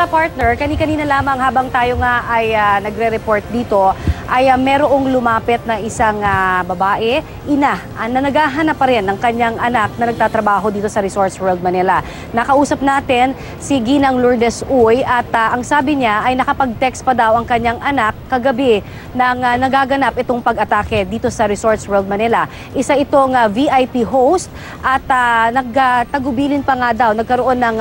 Partner, kani-kanina lamang habang tayo nga ay nagre-report dito, ay merong lumapit na isang babae, ina, na naghahanap pa rin ng kanyang anak na nagtatrabaho dito sa Resorts World Manila. Nakausap natin si Ginang Lourdes Uy at ang sabi niya ay nakapag-text pa daw ang kanyang anak kagabi nang nagaganap itong pag-atake dito sa Resorts World Manila. Isa itong VIP host at nagtagubilin pa nga daw, nagkaroon ng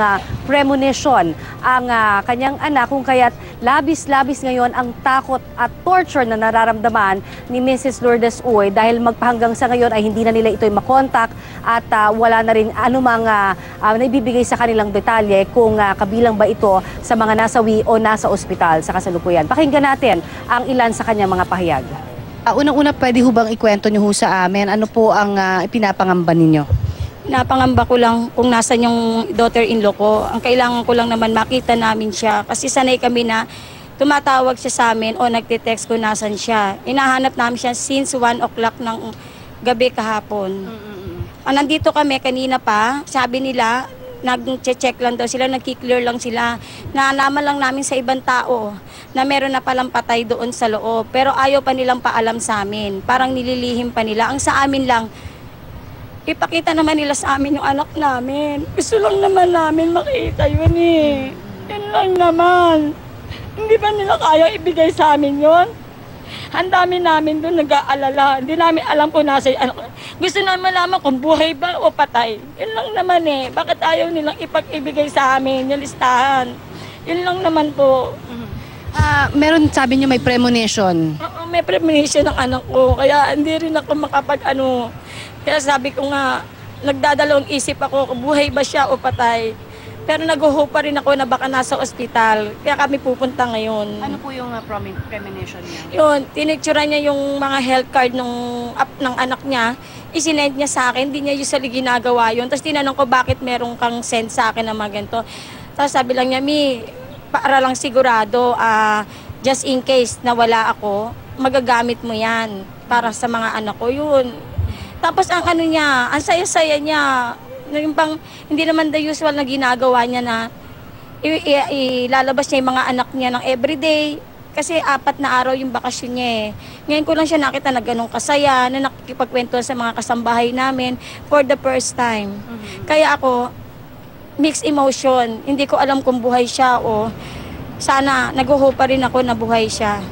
premonition ang kanyang anak kung kaya't labis-labis ngayon ang takot at torture na nararamdaman ni Mrs. Lourdes Uy dahil magpahanggang sa ngayon ay hindi na nila ito'y makontak at wala na rin anumang naibibigay sa kanilang detalye kung kabilang ba ito sa mga nasawi o nasa ospital sa kasalukuyan. Pakinggan natin ang ilan sa kanyang mga pahayag. Unang-una, pwede ho bang ikwento niyo ho sa amin ano po ang ipinapangamba ninyo? Napangamba ko lang kung nasan yung daughter-in-law ko. Ang kailangan ko lang naman makita namin siya. Kasi sanay kami na tumatawag siya sa amin o nagte-text ko nasan siya. Hinahanap namin siya since 1 o'clock ng gabi kahapon. Nandito kami kanina pa, sabi nila, nag-check lang daw sila, nagki-clear lang sila. Naalaman lang namin sa ibang tao na meron na palang patay doon sa loob. Pero ayaw pa nilang paalam sa amin. Parang nililihim pa nila. Ang sa amin lang, ipakita naman nila sa amin yung anak namin. Gusto lang naman namin makita yun eh. Yun lang naman. Hindi ba nila kaya ibigay sa amin yun? Ang dami namin doon nag-aalala. Hindi namin alam kung nasa yung anak. Gusto namin malaman kung buhay ba o patay. Yun lang naman eh. Bakit ayaw nilang ipag-ibigay sa amin yung listahan? Yun lang naman po. Meron sabi niyo may premonition. Oo, may premonition ng anak ko. Kaya hindi rin ako makapag-ano. Kaya sabi ko nga, nagdadalawang isip ako kung buhay ba siya o patay. Pero nag-hope pa rin ako na baka nasa ospital. Kaya kami pupunta ngayon. Ano po yung premonition niya? Yun, tinicturean niya yung mga health card ng anak niya. Isinend niya sa akin, hindi niya usually ginagawa yun. Tapos tinanong ko bakit meron kang send sa akin na mga ganito. Tapos sabi lang niya, Mi, para lang sigurado, just in case na wala ako, magagamit mo yan para sa mga anak ko. Yun. Tapos ang ano niya, ang saya-saya niya, yung pang, hindi naman the usual na ginagawa niya na ilalabas niya yung mga anak niya ng everyday. Kasi 4 na araw yung bakasyon niya eh. Ngayon ko lang siya nakita na ganun kasaya, na nakikipagkwento sa mga kasambahay namin for the first time. Kaya ako, mixed emotion. Hindi ko alam kung buhay siya o sana nag-hope pa rin ako na buhay siya.